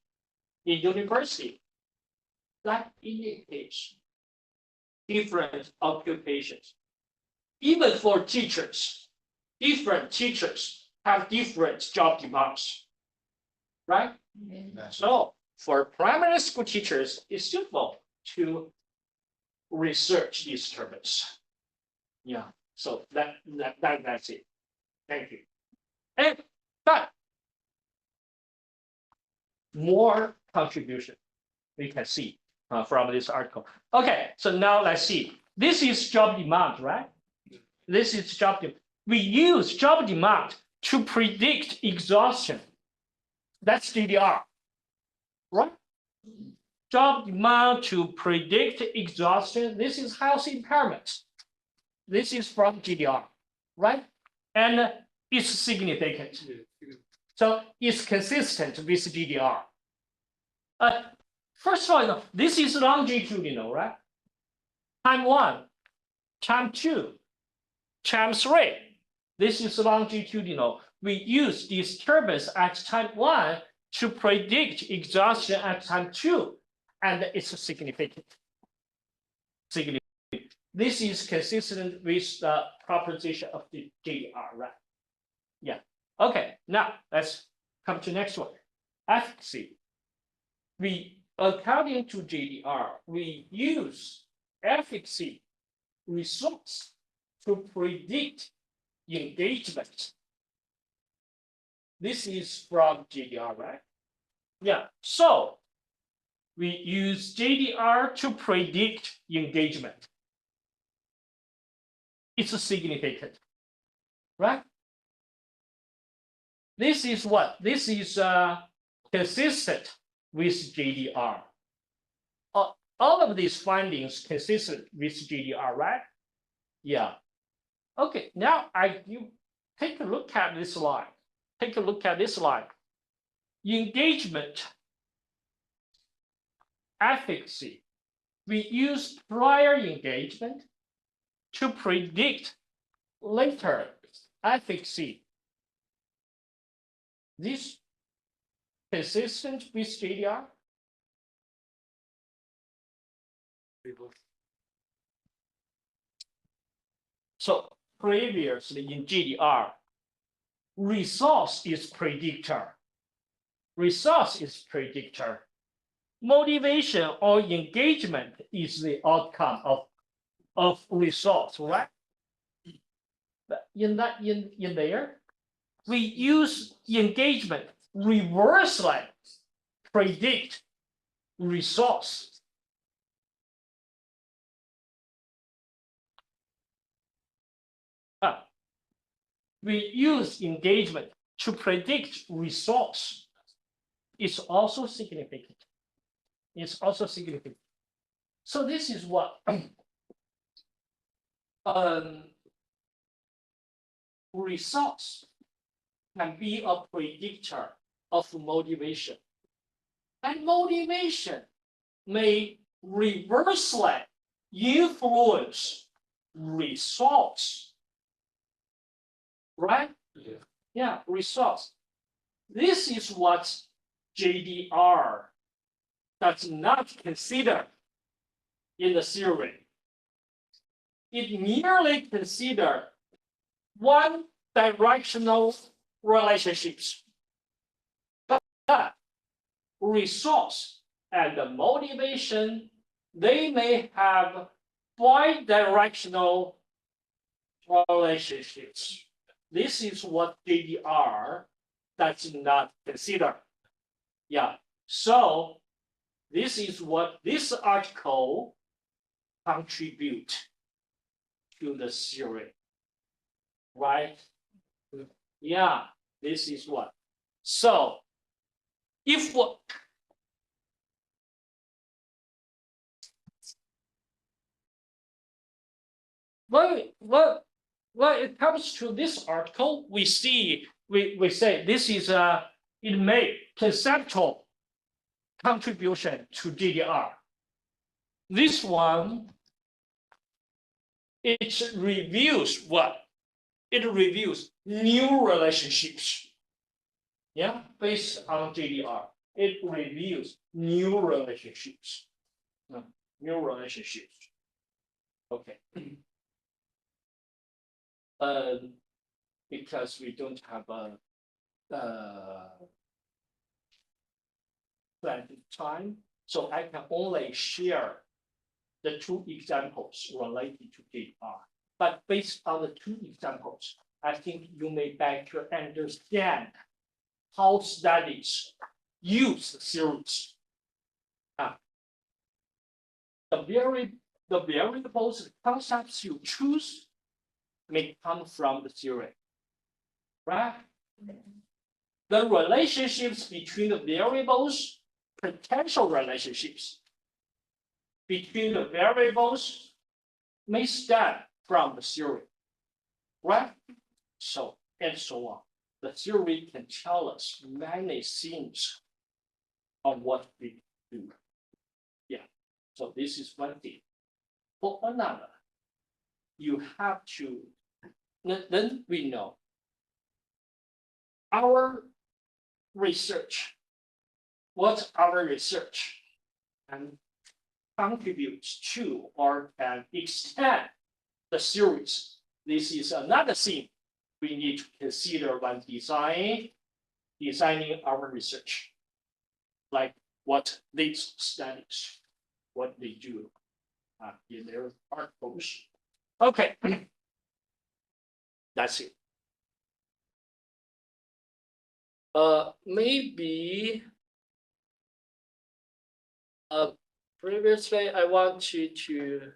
in university. That indicates different occupations. Even for teachers, different teachers have different job demands, right? So for primary school teachers, it's suitable to research disturbance. Yeah, so that's it. Thank you. But more contribution we can see from this article. Okay, so now let's see. This is job demand, right? This is job demand. We use job demand to predict exhaustion. That's GDR, right? Job demand to predict exhaustion. This is health impairment. This is from GDR, right? And it's significant. So it's consistent with GDR. First of all, this is longitudinal, right? Time 1, time 2, time 3. This is longitudinal. We use disturbance at time 1 to predict exhaustion at time 2, and it's significant. This is consistent with the proposition of the GDR, right? Yeah. Okay, now let's come to next one. Efficacy. According to GDR, we use efficacy results to predict engagement. This is from GDR, right? Yeah, so we use GDR to predict engagement. It's significant, right? This is what? This is consistent with GDR. All of these findings consistent with GDR, right? Yeah. Okay, now you take a look at this line. Take a look at this line. Engagement, efficacy. We use prior engagement to predict later efficacy. This consistent with GDR? So previously in GDR, resource is predictor. Resource is predictor. Motivation or engagement is the outcome of of results, right? In there, we use engagement reversely predict results. We use engagement to predict results. It's also significant. It's also significant. So this is what results can be a predictor of motivation. And motivation may reversely influence results. Right? Yeah, results. This is what JDR does not consider in the theory. It merely considers one directional relationships. But results and the motivation, they may have bidirectional relationships. This is what JDR does not consider. Yeah, so this is what this article contribute to the theory, right? Yeah, this is what. So if what when it comes to this article, we see we say this is it made conceptual contribution to GDR. This one, it reviews what? It reviews new relationships. Yeah, based on GDR, it reviews new relationships. New relationships. Okay. Because we don't have a planned time, so I can only share the two examples related to GDR. But based on the two examples, I think you may better understand how studies use theories. The variables, the concepts you choose may come from the theory, right? The relationships between the variables, potential relationships between the variables may stem from the theory, right? So, and so on. The theory can tell us many things on what we do. Yeah, so this is one thing. For another, you have to, then we know our research, what our research can contribute to or can extend the series. This is another thing we need to consider when designing our research, like what these studies, what they do in their articles. Okay, that's it. Maybe previously I want you to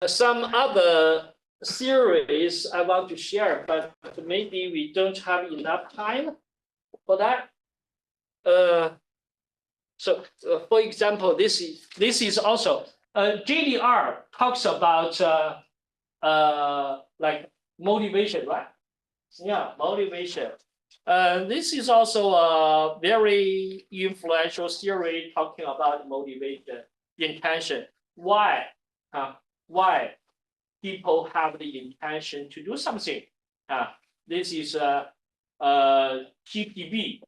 some other theories I want to share, but maybe we don't have enough time for that. So for example, this is also GDR talks about like motivation, right? Yeah, motivation. This is also a very influential theory talking about motivation, intention. Why? Why people have the intention to do something? This is TPB,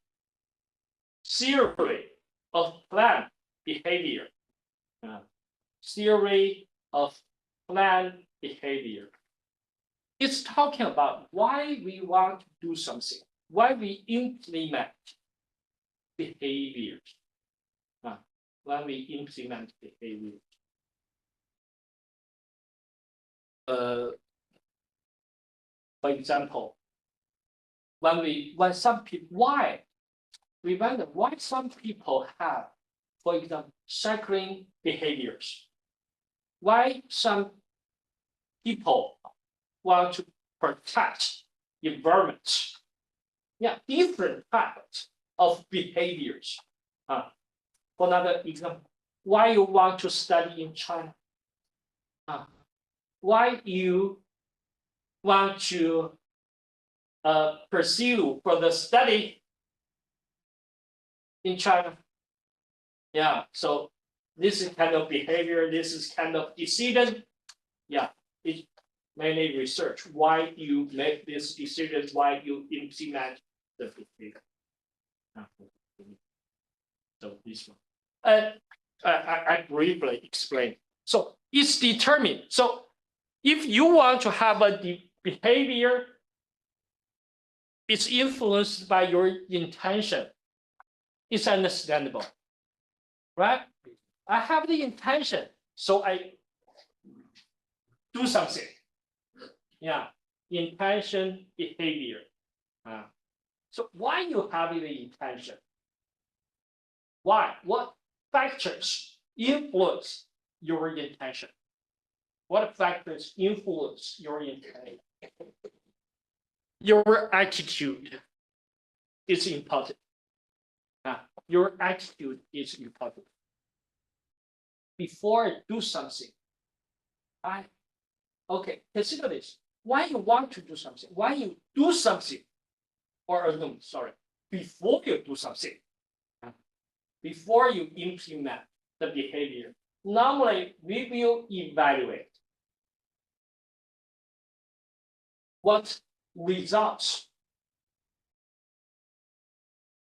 theory of planned behavior. Theory of planned behavior. It's talking about why we want to do something, why we implement behaviors. when we implement behavior. For example, when some people, why? We wonder why some people have, for example, cycling behaviors. Why some people want to protect environment. Yeah, different types of behaviors. For another example, why you want to study in China? Why you want to pursue for the study in China? Yeah, so this is kind of behavior, this is kind of decision. Yeah, it mainly research why you make this decision, why you implement the behavior. So this one. I briefly explain. So it's determined. So if you want to have a behavior, it's influenced by your intention. It's understandable, right? I have the intention, so I do something. Yeah, intention, behavior. So why you have the intention? Why? What factors influence your intention? What factors influence your intention? Your attitude is important. Your attitude is important. Before I do something, okay, consider this. Why you want to do something? Why you do something? Or no, sorry, before you do something, before you implement the behavior, normally we will evaluate what results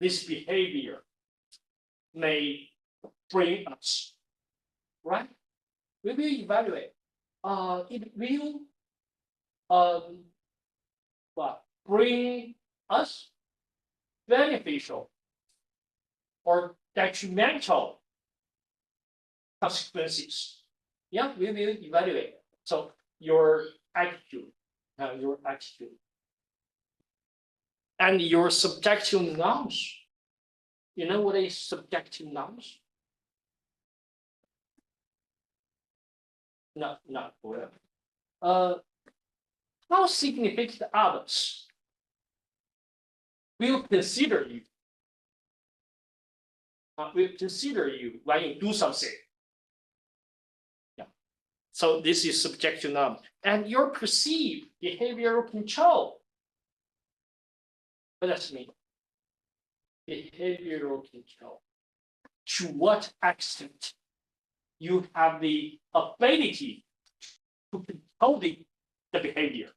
this behavior may bring us, right? We will evaluate. It will bring us beneficial or detrimental consequences. Yeah, we will evaluate. So your attitude, and your subjective norms. You know what is subjective norms? Not well. How significant others will consider you? Will consider you when you do something. Yeah. So this is subjective norm, and your perceived behavioral control. What does it mean? Behavioral control. To what extent you have the ability to control the behavior?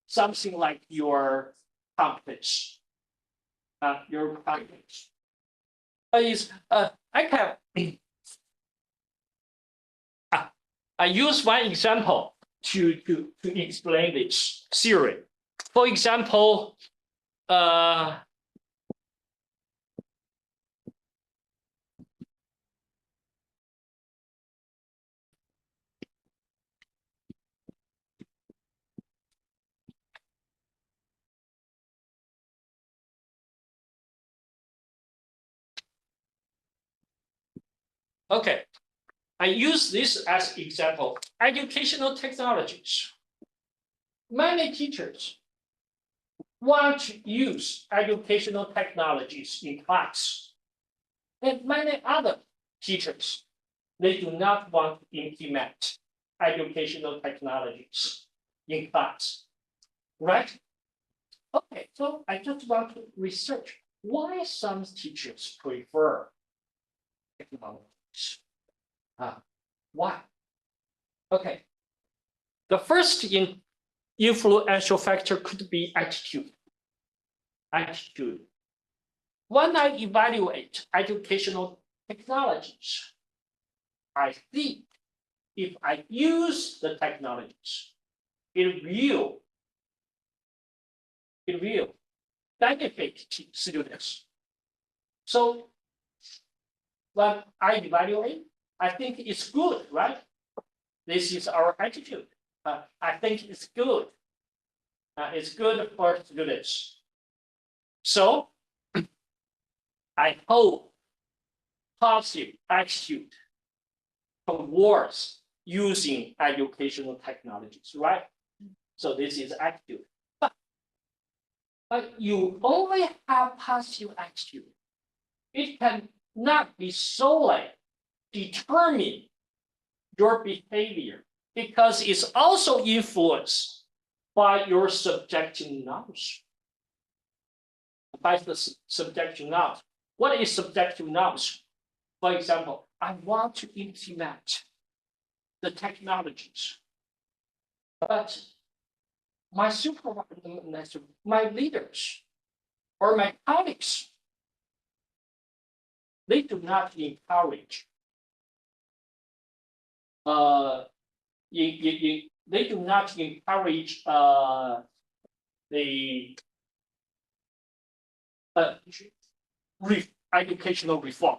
Something like your competence. Your competence. I use one example to explain this theory. For example, okay, I use this as example. Educational technologies. Many teachers want to use educational technologies in class. And many other teachers, they do not want to implement educational technologies in class, right? Okay, so I just want to research why some teachers prefer technologies. Why? Okay, the first influential factor could be attitude. Attitude. When I evaluate educational technologies, I think if I use the technologies, it will benefit students. So when I evaluate, I think it's good, right? This is our attitude. I think it's good. It's good for students. So I hope positive attitude towards using educational technologies, right? So this is attitude. But you only have positive attitude. It can not be solely determine your behavior because it's also influenced by your subjective knowledge. By the subjective knowledge. What is subjective knowledge? For example, I want to implement the technologies, but my supervisor, my leaders, or my colleagues, they do not encourage. They do not encourage the educational reform.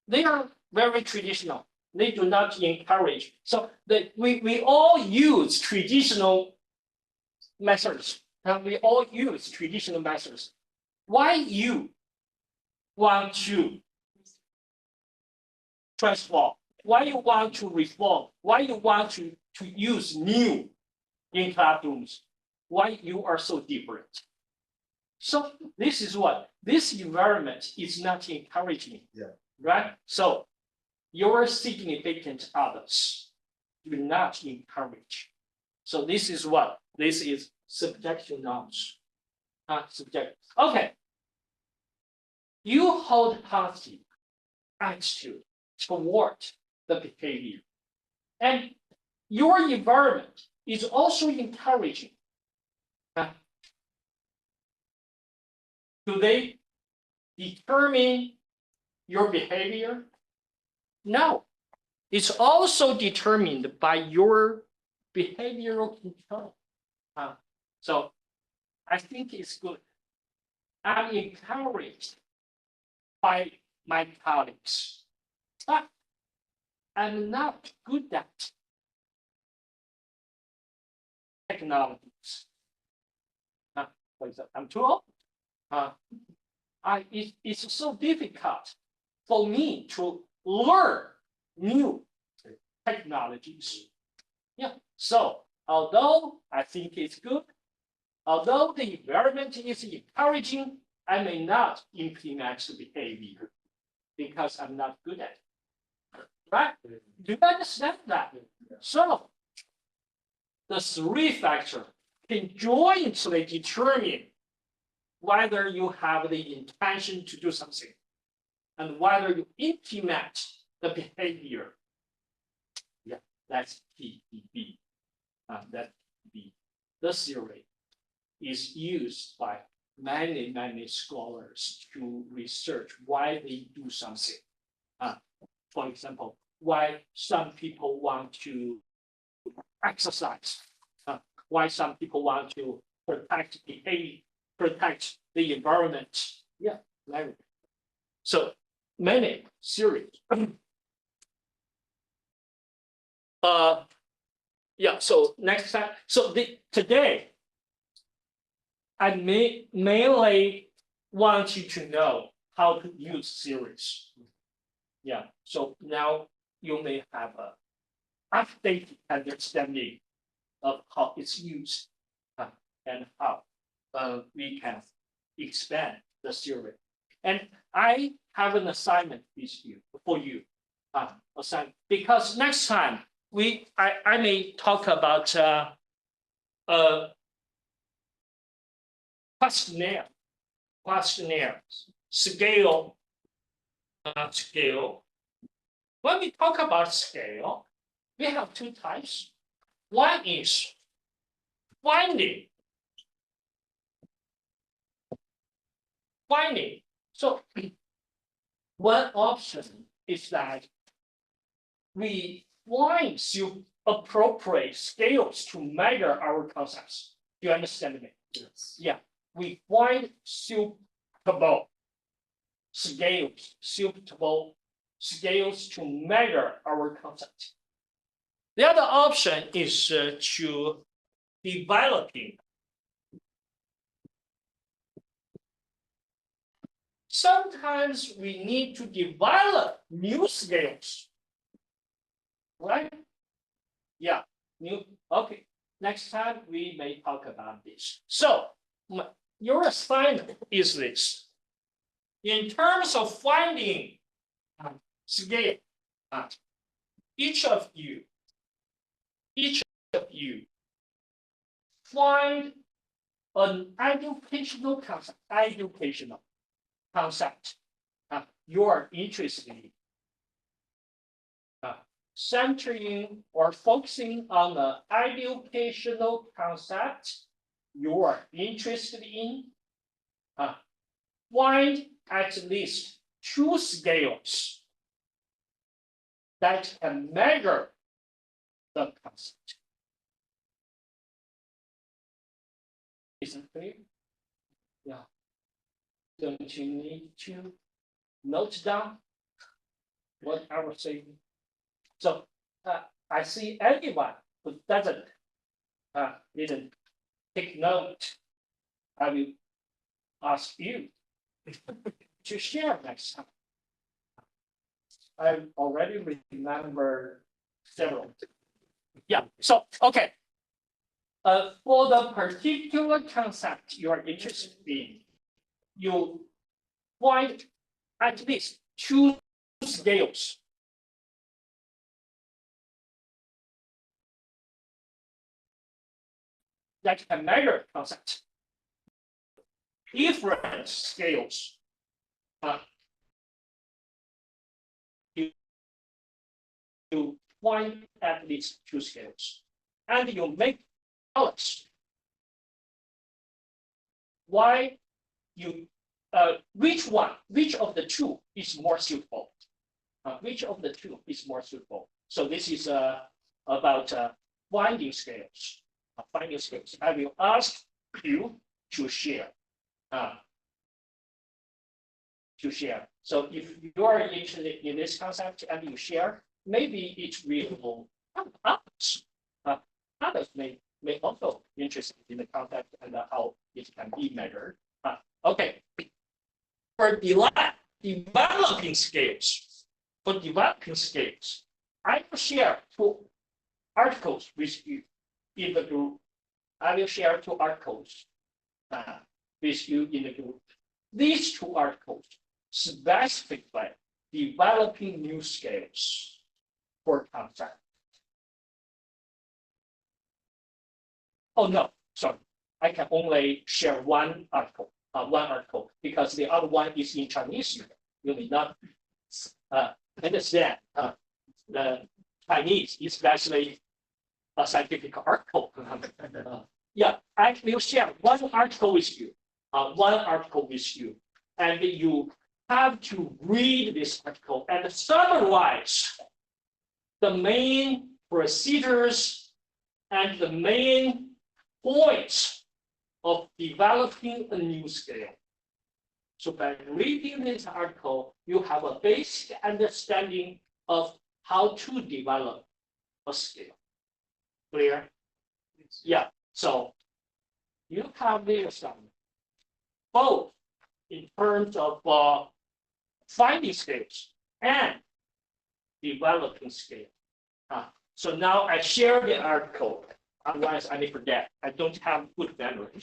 They are very traditional. They do not encourage. So we all use traditional methods. We all use traditional methods. Why you want to transform? Why you want to reform? Why you want to use new in classrooms? Why you are so different? So this is what this environment is not encouraging. Yeah. Right? So your significant others do not encourage. So this is what this is subjective knowledge. Subject. Okay. You hold positive attitude toward the behavior, and your environment is also encouraging. Do they determine your behavior? No. It's also determined by your behavioral control. So I think it's good. I'm encouraged by my colleagues, but I'm not good at technologies. For example, I'm too old. It's so difficult for me to learn new technologies. Yeah. So although I think it's good, although the environment is encouraging, I may not implement the behavior because I'm not good at it. Right? Do you understand that? So the three factors can jointly determine whether you have the intention to do something and whether you implement the behavior. Yeah, that's PDB. That PDB. The theory is used by many scholars to research why they do something. For example, why some people want to exercise, why some people want to protect the environment. Yeah, very. So many series. Yeah. So next time. So today, I mainly want you to know how to use series. Yeah. So now you may have a updated understanding of how it's used and how we can expand the theory. And I have an assignment for you. Assignment, because next time I may talk about questionnaire scale. Scale. When we talk about scale, we have two types. One is finding. So one option is that we find appropriate scales to measure our concepts. Do you understand me? Yes. Yeah, we find suitable scales, suitable scales to measure our concept. The other option is to developing. Sometimes we need to develop new scales, right? Yeah, new, okay. Next time we may talk about this. So your assignment is this. In terms of finding scale, each of you find an educational concept you're interested in. Centering or focusing on the educational concept you are interested in. Find at least 2 scales that can measure the concept. Is it clear? Yeah. Don't you need to note down what I was saying? So I see anyone who didn't take note. I will ask you to share next time. I already remember several. Yeah. So okay. For the particular concept you are interested in, you find at least 2 scales. That can measure concept. Different scales. You find at least 2 scales, and you make balance. Why you which of the 2 is more suitable? Which of the 2 is more suitable? So this is about finding scales. Finding scales. I will ask you to share. So if you are interested in this concept and you share, maybe it will help others. Others may also be interested in the concept and how it can be measured. Okay. For developing scales, I will share 2 articles with you in the group. I will share 2 articles with you in the group. These 2 articles specifically developing new scales for concept. Oh no, sorry. I can only share one article because the other one is in Chinese. You may not understand the Chinese, especially a scientific article. Yeah, I will share one article with you. And you have to read this article and summarize the main procedures and the main points of developing a new scale. So by reading this article, you have a basic understanding of how to develop a scale. Clear? Yeah. So you have the assignment, both in terms of finding scales and developing scale. So now I share the article. Otherwise, I may forget. I don't have good memory.